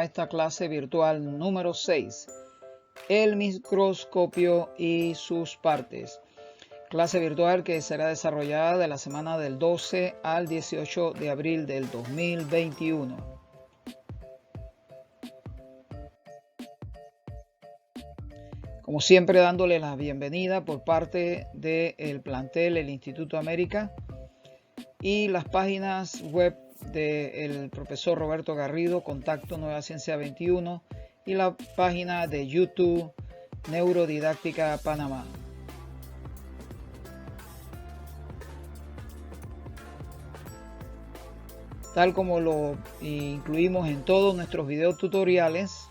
esta clase virtual número 6, el microscopio y sus partes. Clase virtual que será desarrollada de la semana del 12 al 18 de abril del 2021. Como siempre, dándole la bienvenida por parte del plantel el Instituto América y las páginas web del profesor Roberto Garrido, Contacto Nueva Ciencia 21, y la página de YouTube Neurodidáctica Panamá. Tal como lo incluimos en todos nuestros videos tutoriales,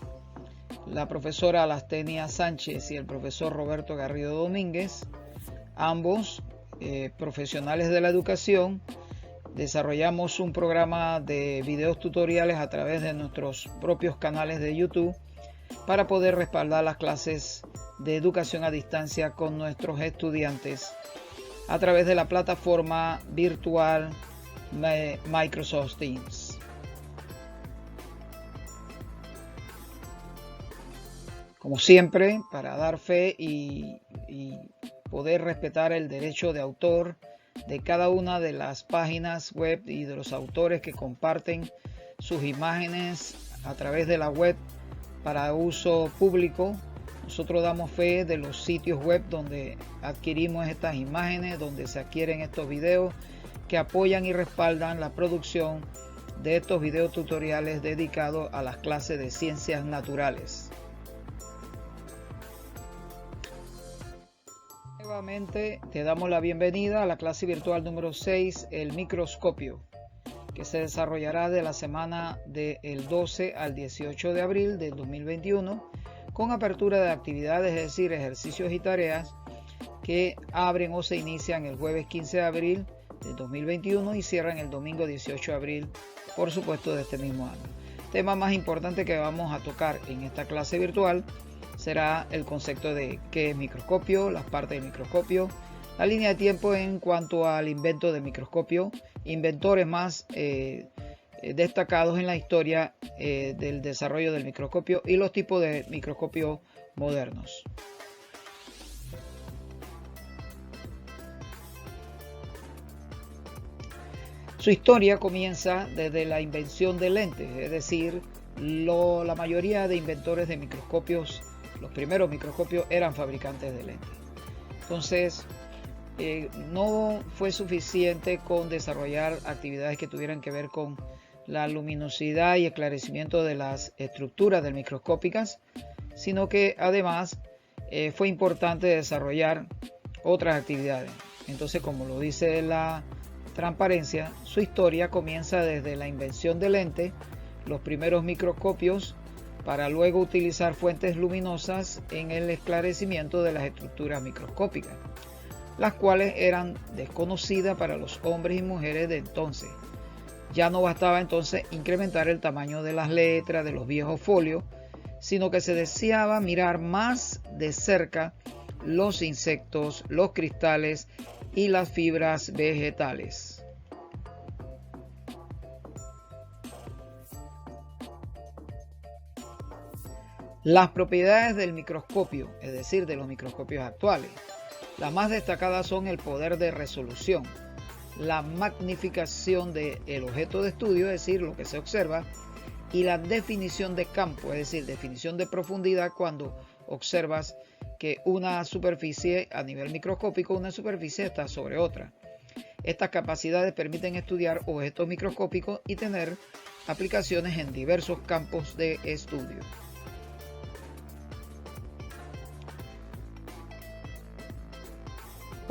la profesora Alastenia Sánchez y el profesor Roberto Garrido Domínguez, ambos profesionales de la educación, desarrollamos un programa de videos tutoriales a través de nuestros propios canales de YouTube para poder respaldar las clases de educación a distancia con nuestros estudiantes a través de la plataforma virtual Microsoft Teams. Como siempre, para dar fe y poder respetar el derecho de autor de cada una de las páginas web y de los autores que comparten sus imágenes a través de la web para uso público, nosotros damos fe de los sitios web donde adquirimos estas imágenes, donde se adquieren estos videos que apoyan y respaldan la producción de estos videos tutoriales dedicados a las clases de ciencias naturales. Nuevamente te damos la bienvenida a la clase virtual número 6, el microscopio, que se desarrollará de la semana del 12 al 18 de abril del 2021, con apertura de actividades, es decir, ejercicios y tareas que abren o se inician el jueves 15 de abril del 2021 y cierran el domingo 18 de abril, por supuesto, de este mismo año. El tema más importante que vamos a tocar en esta clase virtual será el concepto de qué es microscopio, las partes del microscopio, la línea de tiempo en cuanto al invento del microscopio, inventores más destacados en la historia del desarrollo del microscopio y los tipos de microscopios modernos. Su historia comienza desde la invención de lentes, es decir, la mayoría de inventores de microscopios, los primeros microscopios, eran fabricantes de lentes. Entonces, no fue suficiente con desarrollar actividades que tuvieran que ver con la luminosidad y esclarecimiento de las estructuras del microscópicas, sino que además fue importante desarrollar otras actividades. Entonces, como lo dice la transparencia, su historia comienza desde la invención de lentes, los primeros microscopios, para luego utilizar fuentes luminosas en el esclarecimiento de las estructuras microscópicas, las cuales eran desconocidas para los hombres y mujeres de entonces. Ya no bastaba entonces incrementar el tamaño de las letras de los viejos folios, sino que se deseaba mirar más de cerca los insectos, los cristales y las fibras vegetales. Las propiedades del microscopio, es decir, de los microscopios actuales. Las más destacadas son el poder de resolución, la magnificación del objeto de estudio, es decir, lo que se observa, y la definición de campo, es decir, definición de profundidad cuando observas que una superficie a nivel microscópico, una superficie está sobre otra. Estas capacidades permiten estudiar objetos microscópicos y tener aplicaciones en diversos campos de estudio.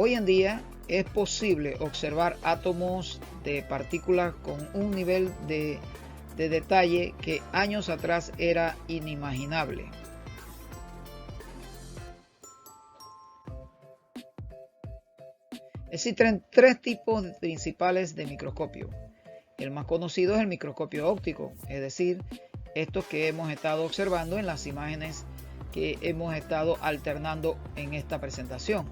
Hoy en día es posible observar átomos de partículas con un nivel de detalle que años atrás era inimaginable. Existen tres tipos principales de microscopio. El más conocido es el microscopio óptico, es decir, estos que hemos estado observando en las imágenes que hemos estado alternando en esta presentación.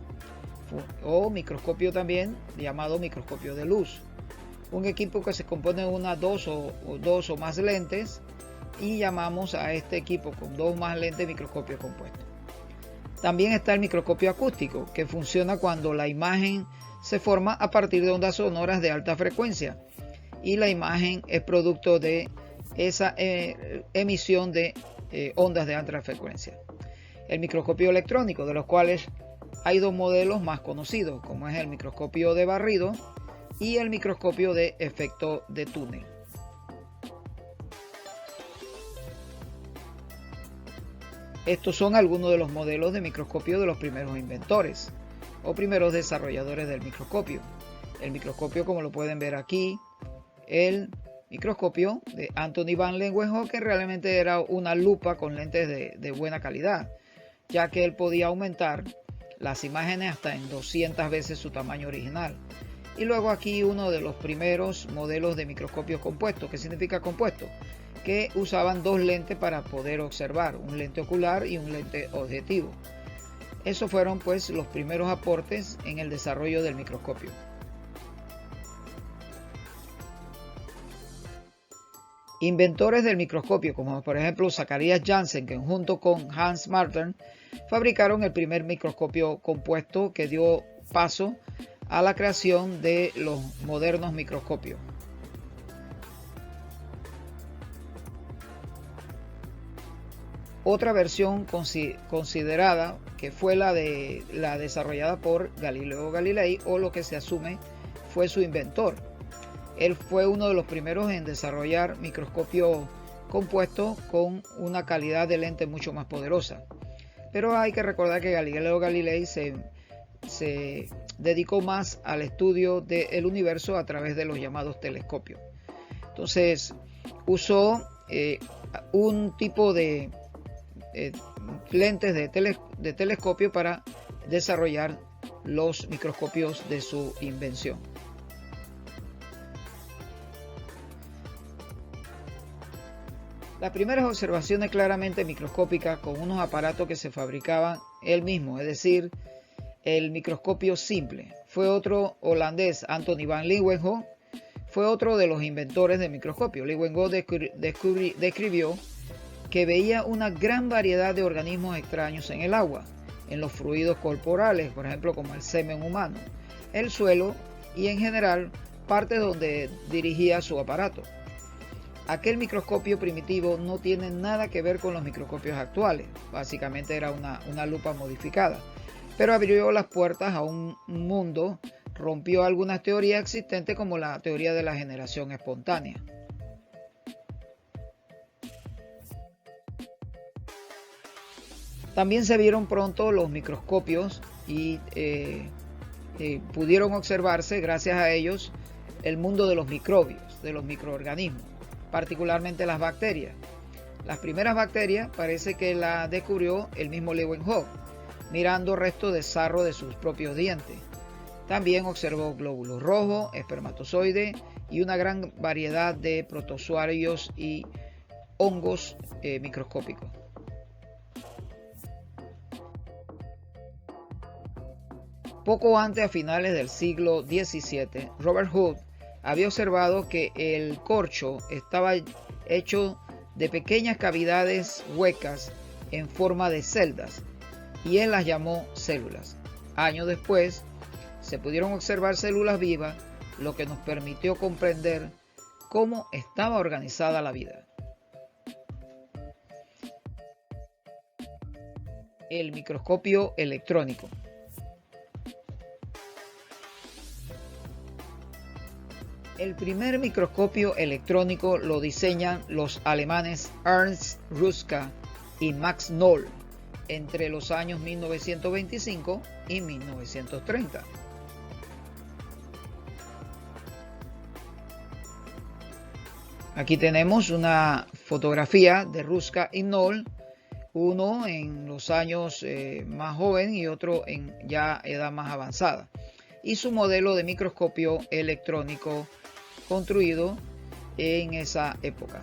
O microscopio también llamado microscopio de luz. Un equipo que se compone de dos o más lentes y llamamos a este equipo con 2 o más lentes microscopio compuesto. También está el microscopio acústico, que funciona cuando la imagen se forma a partir de ondas sonoras de alta frecuencia y la imagen es producto de esa emisión de ondas de alta frecuencia. El microscopio electrónico, de los cuales hay 2 modelos más conocidos, como es el microscopio de barrido y el microscopio de efecto de túnel. Estos son algunos de los modelos de microscopio de los primeros inventores o primeros desarrolladores del microscopio. El microscopio, como lo pueden ver aquí, el microscopio de Anthony van Leeuwenhoek, que realmente era una lupa con lentes de buena calidad, ya que él podía aumentar las imágenes hasta en 200 veces su tamaño original. Y luego aquí uno de los primeros modelos de microscopios compuestos. ¿Qué significa compuesto? Que usaban 2 lentes para poder observar, un lente ocular y un lente objetivo. Esos fueron pues los primeros aportes en el desarrollo del microscopio. Inventores del microscopio, como por ejemplo Zacharias Janssen, que junto con Hans Martin fabricaron el primer microscopio compuesto que dio paso a la creación de los modernos microscopios. Otra versión considerada que fue la desarrollada por Galileo Galilei, o lo que se asume fue su inventor. Él fue uno de los primeros en desarrollar microscopios compuestos con una calidad de lente mucho más poderosa. Pero hay que recordar que Galileo Galilei se dedicó más al estudio del universo a través de los llamados telescopios. Entonces usó un tipo de lentes de telescopio para desarrollar los microscopios de su invención. Las primeras observaciones claramente microscópicas con unos aparatos que se fabricaban él mismo, es decir, el microscopio simple, fue otro holandés, Anthony van Leeuwenhoek, fue otro de los inventores del microscopio. Leeuwenhoek describió que veía una gran variedad de organismos extraños en el agua, en los fluidos corporales, por ejemplo como el semen humano, el suelo y en general partes donde dirigía su aparato. Aquel microscopio primitivo no tiene nada que ver con los microscopios actuales, básicamente era una lupa modificada, pero abrió las puertas a un mundo, rompió algunas teorías existentes como la teoría de la generación espontánea. También se vieron pronto los microscopios y pudieron observarse, gracias a ellos, el mundo de los microbios, de los microorganismos, particularmente las bacterias. Las primeras bacterias parece que las descubrió el mismo Leeuwenhoek, mirando restos de sarro de sus propios dientes. También observó glóbulos rojos, espermatozoides y una gran variedad de protozoarios y hongos microscópicos. Poco antes, a finales del siglo XVII, Robert Hooke había observado que el corcho estaba hecho de pequeñas cavidades huecas en forma de celdas, y él las llamó células. Años después, se pudieron observar células vivas, lo que nos permitió comprender cómo estaba organizada la vida. El microscopio electrónico. El primer microscopio electrónico lo diseñan los alemanes Ernst Ruska y Max Knoll entre los años 1925 y 1930. Aquí tenemos una fotografía de Ruska y Knoll, uno en los años más joven y otro en ya edad más avanzada, y su modelo de microscopio electrónico construido en esa época.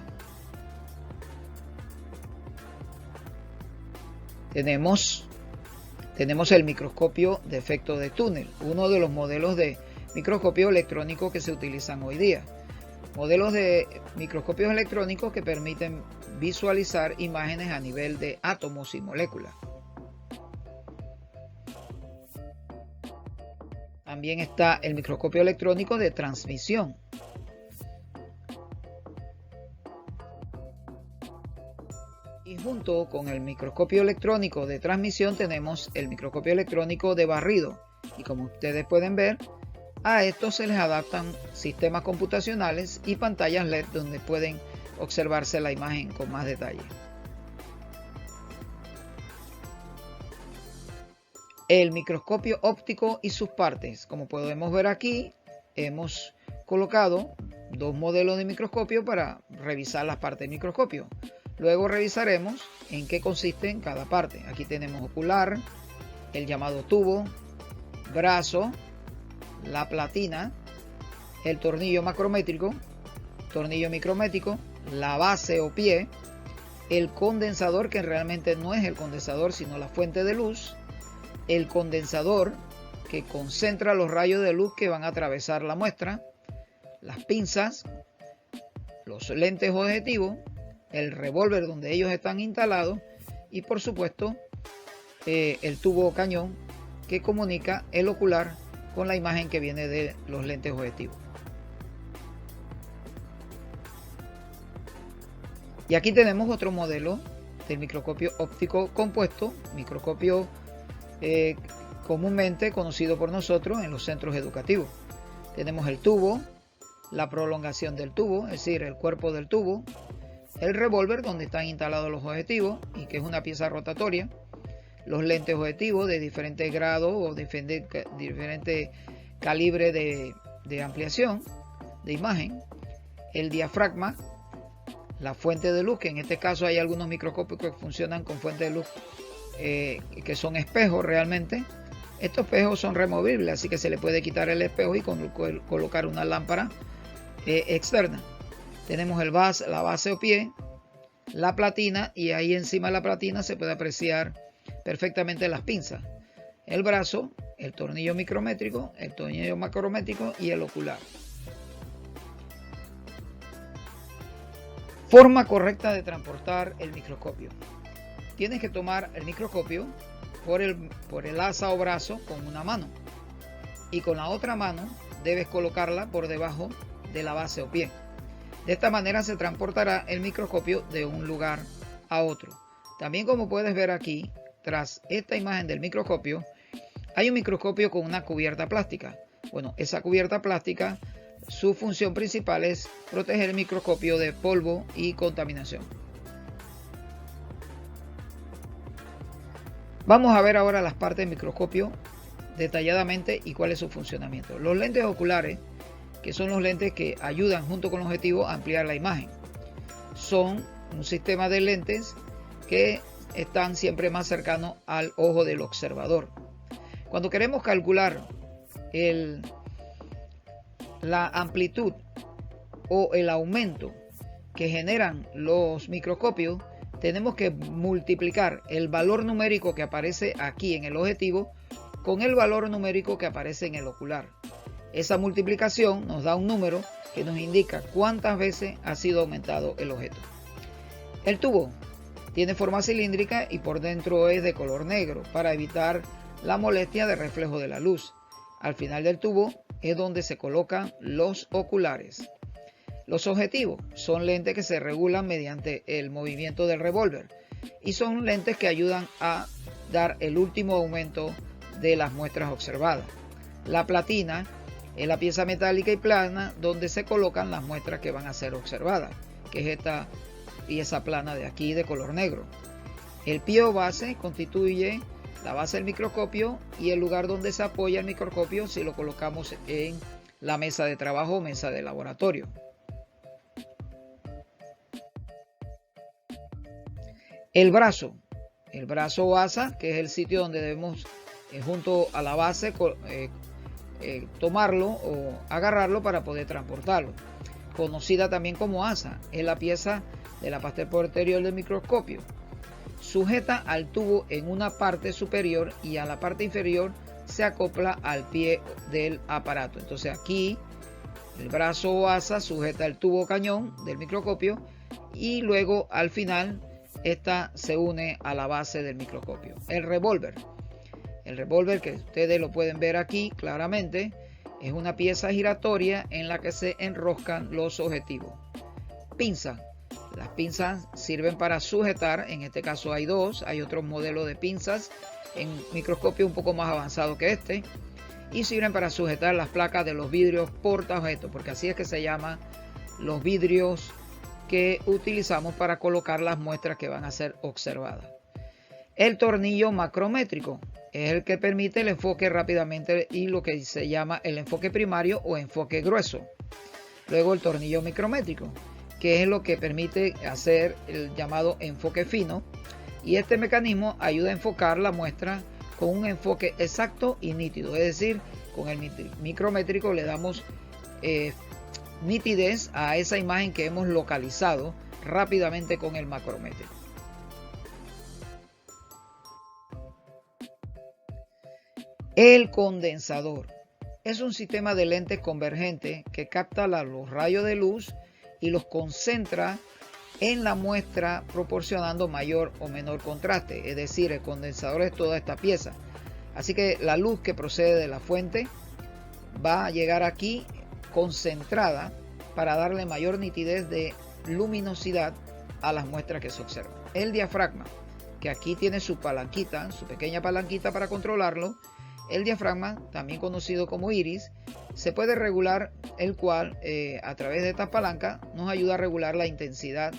Tenemos el microscopio de efecto de túnel, uno de los modelos de microscopio electrónico que se utilizan hoy día. Modelos de microscopios electrónicos que permiten visualizar imágenes a nivel de átomos y moléculas. También está el microscopio electrónico de transmisión. Y junto con el microscopio electrónico de transmisión tenemos el microscopio electrónico de barrido. Y como ustedes pueden ver, a estos se les adaptan sistemas computacionales y pantallas LED donde pueden observarse la imagen con más detalle. El microscopio óptico y sus partes. Como podemos ver aquí, hemos colocado dos modelos de microscopio para revisar las partes del microscopio. Luego revisaremos en qué consiste cada parte. Aquí tenemos ocular, el llamado tubo, brazo, la platina, el tornillo macrométrico, tornillo micrométrico, la base o pie, el condensador, que realmente no es el condensador sino la fuente de luz, el condensador que concentra los rayos de luz que van a atravesar la muestra, las pinzas, los lentes objetivos, el revólver donde ellos están instalados y por supuesto el tubo cañón que comunica el ocular con la imagen que viene de los lentes objetivos. Y aquí tenemos otro modelo del microscopio óptico compuesto, microscopio comúnmente conocido por nosotros en los centros educativos. Tenemos el tubo, la prolongación del tubo, es decir, el cuerpo del tubo, el revólver donde están instalados los objetivos y que es una pieza rotatoria, los lentes objetivos de diferentes grados o diferente calibre de ampliación de imagen, el diafragma, la fuente de luz, que en este caso hay algunos microscopios que funcionan con fuente de luz que son espejos realmente. Estos espejos son removibles, así que se le puede quitar el espejo y colocar una lámpara externa. Tenemos la base o pie, la platina, y ahí encima de la platina se puede apreciar perfectamente las pinzas, el brazo, el tornillo micrométrico, el tornillo macrométrico y el ocular. Forma correcta de transportar el microscopio. Tienes que tomar el microscopio por el asa o brazo con una mano y con la otra mano debes colocarla por debajo de la base o pie. De esta manera se transportará el microscopio de un lugar a otro. También, como puedes ver aquí, tras esta imagen del microscopio, hay un microscopio con una cubierta plástica. Bueno, esa cubierta plástica, su función principal es proteger el microscopio de polvo y contaminación. Vamos a ver ahora las partes del microscopio detalladamente y cuál es su funcionamiento. Los lentes oculares, que son los lentes que ayudan junto con el objetivo a ampliar la imagen, son un sistema de lentes que están siempre más cercanos al ojo del observador. Cuando queremos calcular la amplitud o el aumento que generan los microscopios, tenemos que multiplicar el valor numérico que aparece aquí en el objetivo con el valor numérico que aparece en el ocular. Esa multiplicación nos da un número que nos indica cuántas veces ha sido aumentado el objeto. El tubo tiene forma cilíndrica y por dentro es de color negro para evitar la molestia de reflejo de la luz. Al final del tubo es donde se colocan los oculares. Los objetivos son lentes que se regulan mediante el movimiento del revólver y son lentes que ayudan a dar el último aumento de las muestras observadas. La platina es la pieza metálica y plana donde se colocan las muestras que van a ser observadas, que es esta pieza plana de aquí de color negro. El pie o base constituye la base del microscopio y el lugar donde se apoya el microscopio si lo colocamos en la mesa de trabajo o mesa de laboratorio. El brazo o asa, que es el sitio donde debemos junto a la base tomarlo o agarrarlo para poder transportarlo. Conocida también como asa, es la pieza de la parte posterior del microscopio. Sujeta al tubo en una parte superior y a la parte inferior se acopla al pie del aparato. Entonces aquí El brazo o asa sujeta el tubo cañón del microscopio y luego al final esta se une a la base del microscopio. El revólver que ustedes lo pueden ver aquí claramente, es una pieza giratoria en la que se enroscan los objetivos. Pinza. Las pinzas sirven para sujetar, en este caso hay dos, hay otros modelos de pinzas en microscopio un poco más avanzado que este, y sirven para sujetar las placas de los vidrios portaobjetos, porque así es que se llaman los vidrios que utilizamos para colocar las muestras que van a ser observadas. El tornillo macrométrico es el que permite el enfoque rápidamente y lo que se llama el enfoque primario o enfoque grueso. Luego el tornillo micrométrico, que es lo que permite hacer el llamado enfoque fino, y este mecanismo ayuda a enfocar la muestra con un enfoque exacto y nítido, es decir, con el micrométrico le damos nitidez a esa imagen que hemos localizado rápidamente con el macrométrico. El condensador es un sistema de lentes convergentes que capta los rayos de luz y los concentra en la muestra proporcionando mayor o menor contraste, es decir, el condensador es toda esta pieza. Así que la luz que procede de la fuente va a llegar aquí concentrada para darle mayor nitidez de luminosidad a las muestras que se observan. El diafragma, que aquí tiene su palanquita, su pequeña palanquita para controlarlo. El diafragma, también conocido como iris, se puede regular, el cual a través de esta palanca nos ayuda a regular la intensidad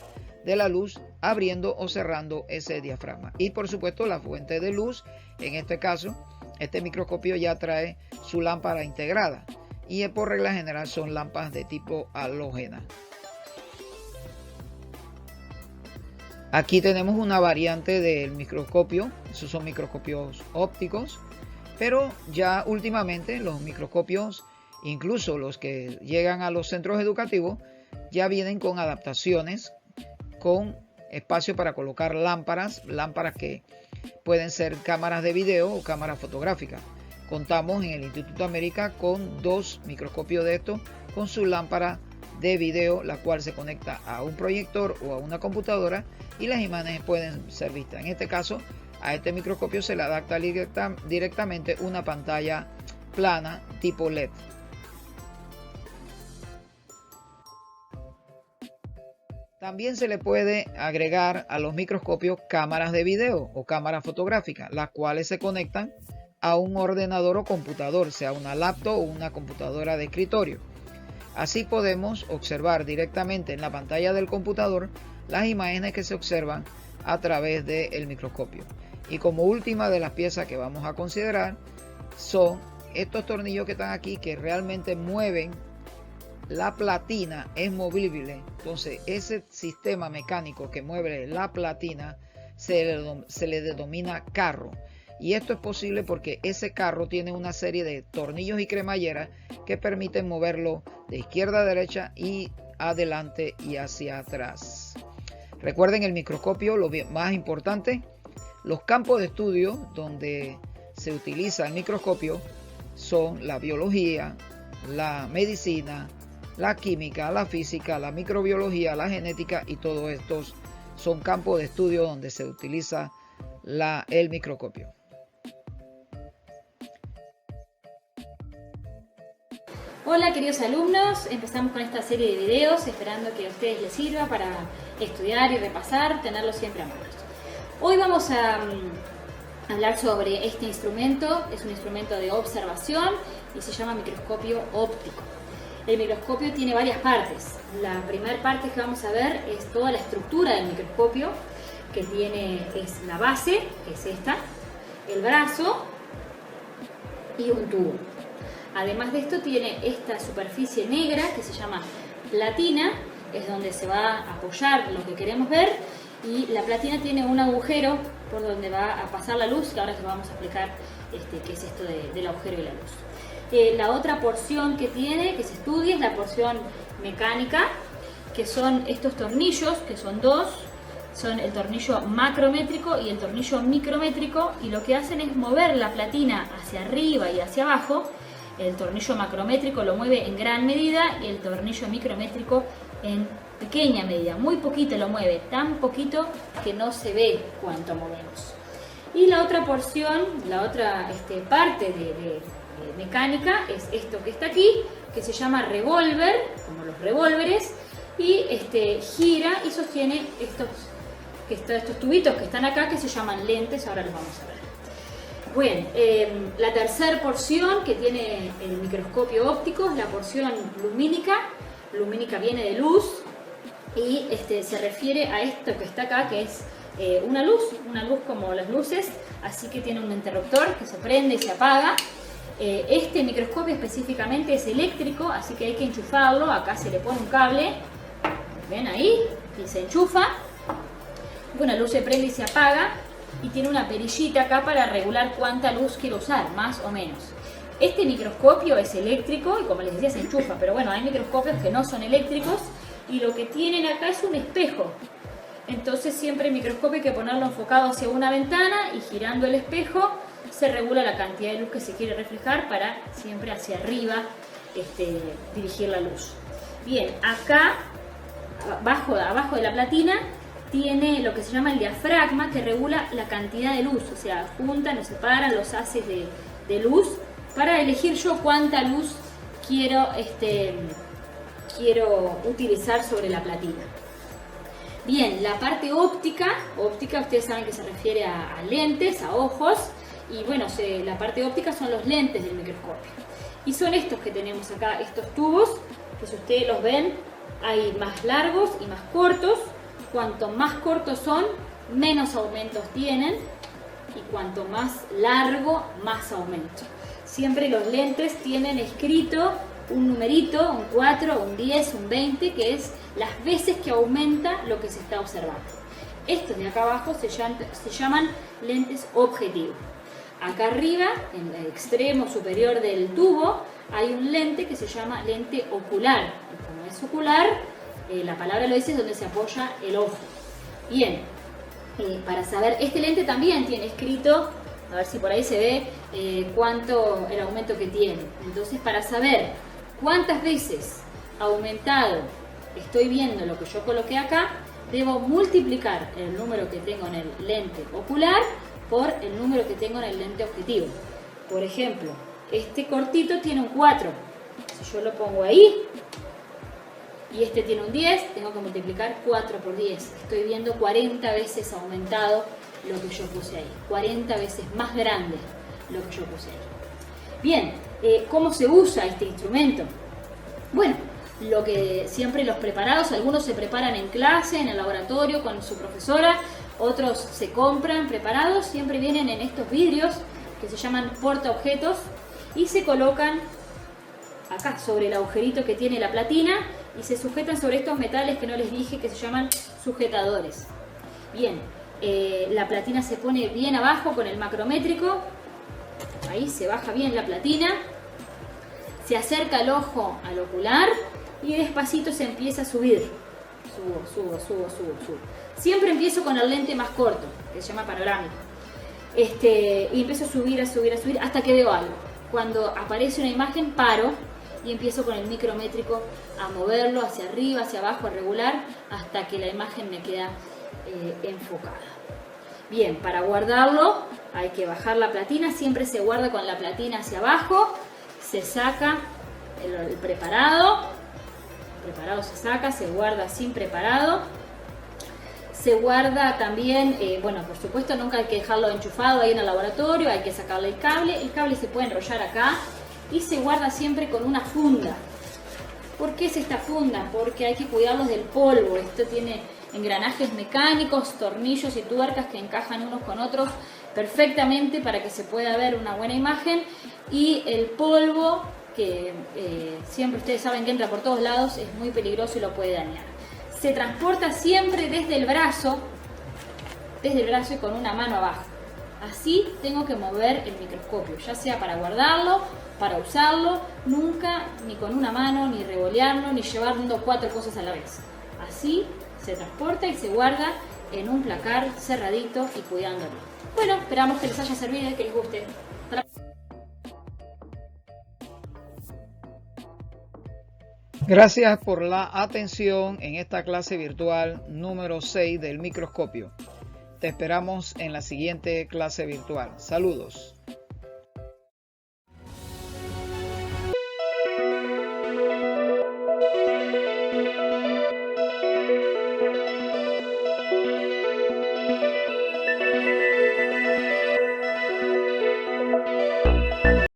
de la luz abriendo o cerrando ese diafragma. Y por supuesto la fuente de luz, en este caso, este microscopio ya trae su lámpara integrada y por regla general son lámparas de tipo halógena. Aquí tenemos una variante del microscopio, esos son microscopios ópticos, pero ya últimamente los microscopios, incluso los que llegan a los centros educativos, ya vienen con adaptaciones, con espacio para colocar lámparas que pueden ser cámaras de video o cámaras fotográficas. Contamos en el Instituto América con 2 microscopios de estos con su lámpara de video, la cual se conecta a un proyector o a una computadora y las imágenes pueden ser vistas. En este caso, a este microscopio se le adapta directamente una pantalla plana tipo LED. También se le puede agregar a los microscopios cámaras de video o cámaras fotográficas, las cuales se conectan a un ordenador o computador, sea una laptop o una computadora de escritorio. Así podemos observar directamente en la pantalla del computador las imágenes que se observan a través del microscopio. Y como última de las piezas que vamos a considerar son estos tornillos que están aquí, que realmente mueven la platina, es movible. Entonces ese sistema mecánico que mueve la platina se le denomina carro. Y esto es posible porque ese carro tiene una serie de tornillos y cremalleras que permiten moverlo de izquierda a derecha y adelante y hacia atrás. Recuerden el microscopio, lo más importante, los campos de estudio donde se utiliza el microscopio son la biología, la medicina, la química, la física, la microbiología, la genética, y todos estos son campos de estudio donde se utiliza el microscopio. Hola queridos alumnos, empezamos con esta serie de videos esperando que a ustedes les sirva para estudiar y repasar, tenerlo siempre a mano. Hoy vamos a hablar sobre este instrumento, es un instrumento de observación y se llama microscopio óptico. El microscopio tiene varias partes. La primera parte que vamos a ver es toda la estructura del microscopio, que es la base, que es esta, el brazo y un tubo. Además de esto tiene esta superficie negra que se llama platina, es donde se va a apoyar lo que queremos ver, y la platina tiene un agujero por donde va a pasar la luz, que ahora les vamos a explicar qué es esto del agujero y la luz. La otra porción que tiene, que se estudia, es la porción mecánica, que son estos tornillos, que son dos, son el tornillo macrométrico y el tornillo micrométrico, y lo que hacen es mover la platina hacia arriba y hacia abajo, El tornillo macrométrico lo mueve en gran medida y el tornillo micrométrico en pequeña medida, muy poquito lo mueve, tan poquito que no se ve cuánto movemos. Y la otra porción, la otra parte de mecánica es esto que está aquí, que se llama revólver, como los revólveres, y gira y sostiene estos tubitos que están acá, que se llaman lentes. Ahora los vamos a ver. Bien, la tercera porción que tiene el microscopio óptico es la porción lumínica. Lumínica viene de luz y se refiere a esto que está acá, que es una luz como las luces, así que tiene un interruptor que se prende y se apaga. Este microscopio específicamente es eléctrico, así que hay que enchufarlo. Acá se le pone un cable, ven ahí, y se enchufa. Una luz se prende y se apaga, y tiene una perillita acá para regular cuánta luz quiero usar, más o menos. Este microscopio es eléctrico y, como les decía, se enchufa, pero bueno, hay microscopios que no son eléctricos y lo que tienen acá es un espejo. Entonces siempre el microscopio hay que ponerlo enfocado hacia una ventana y girando el espejo se regula la cantidad de luz que se quiere reflejar para siempre hacia arriba dirigir la luz. Bien, acá abajo de la platina tiene lo que se llama el diafragma, que regula la cantidad de luz, o sea, juntan o separan los haces de luz para elegir yo cuánta luz quiero utilizar sobre la platina. Bien, la parte óptica ustedes saben que se refiere a lentes, a ojos, y bueno, la parte óptica son los lentes del microscopio. Y son estos que tenemos acá, estos tubos, que si ustedes los ven, hay más largos y más cortos. Cuanto más cortos son, menos aumentos tienen, y cuanto más largo, más aumento. Siempre los lentes tienen escrito un numerito, un 4, un 10, un 20, que es las veces que aumenta lo que se está observando. Estos de acá abajo se llaman lentes objetivo. Acá arriba, en el extremo superior del tubo, hay un lente que se llama lente ocular. Y como es ocular, la palabra lo dice, es donde se apoya el ojo. Bien, para saber, este lente también tiene escrito, a ver si por ahí se ve cuánto el aumento que tiene. Entonces, para saber cuántas veces aumentado estoy viendo lo que yo coloqué acá, debo multiplicar el número que tengo en el lente ocular por el número que tengo en el lente objetivo. Por ejemplo, este cortito tiene un 4. Si yo lo pongo ahí y este tiene un 10, tengo que multiplicar 4 por 10. Estoy viendo 40 veces aumentado lo que yo puse ahí. 40 veces más grande lo que yo puse ahí. Bien, ¿cómo se usa este instrumento? Bueno, lo que siempre los preparados, algunos se preparan en clase, en el laboratorio con su profesora, otros se compran preparados, siempre vienen en estos vidrios que se llaman portaobjetos y se colocan acá sobre el agujerito que tiene la platina y se sujetan sobre estos metales que no les dije, que se llaman sujetadores. Bien, la platina se pone bien abajo con el macrométrico, ahí se baja bien la platina, se acerca el ojo al ocular y despacito se empieza a subir. Subo. Siempre empiezo con el lente más corto, que se llama panorámico. Y empiezo a subir hasta que veo algo. Cuando aparece una imagen, paro y empiezo con el micrométrico a moverlo hacia arriba, hacia abajo, a regular, hasta que la imagen me queda enfocada. Bien, para guardarlo hay que bajar la platina, siempre se guarda con la platina hacia abajo, se saca el preparado se saca, se guarda sin preparado, se guarda también, bueno, por supuesto nunca hay que dejarlo enchufado ahí en el laboratorio, hay que sacarle el cable se puede enrollar acá y se guarda siempre con una funda. ¿Por qué es esta funda? Porque hay que cuidarlos del polvo. Esto tiene engranajes mecánicos, tornillos y tuercas que encajan unos con otros perfectamente para que se pueda ver una buena imagen, y el polvo, que siempre ustedes saben que entra por todos lados, es muy peligroso y lo puede dañar. Se transporta siempre desde el brazo y con una mano abajo. Así tengo que mover el microscopio, ya sea para guardarlo, para usarlo, nunca ni con una mano, ni revolearlo, ni llevando 4 cosas a la vez. Así se transporta y se guarda en un placar cerradito y cuidándolo. Bueno, esperamos que les haya servido y que les guste. Gracias por la atención en esta clase virtual número 6 del microscopio. Te esperamos en la siguiente clase virtual. Saludos.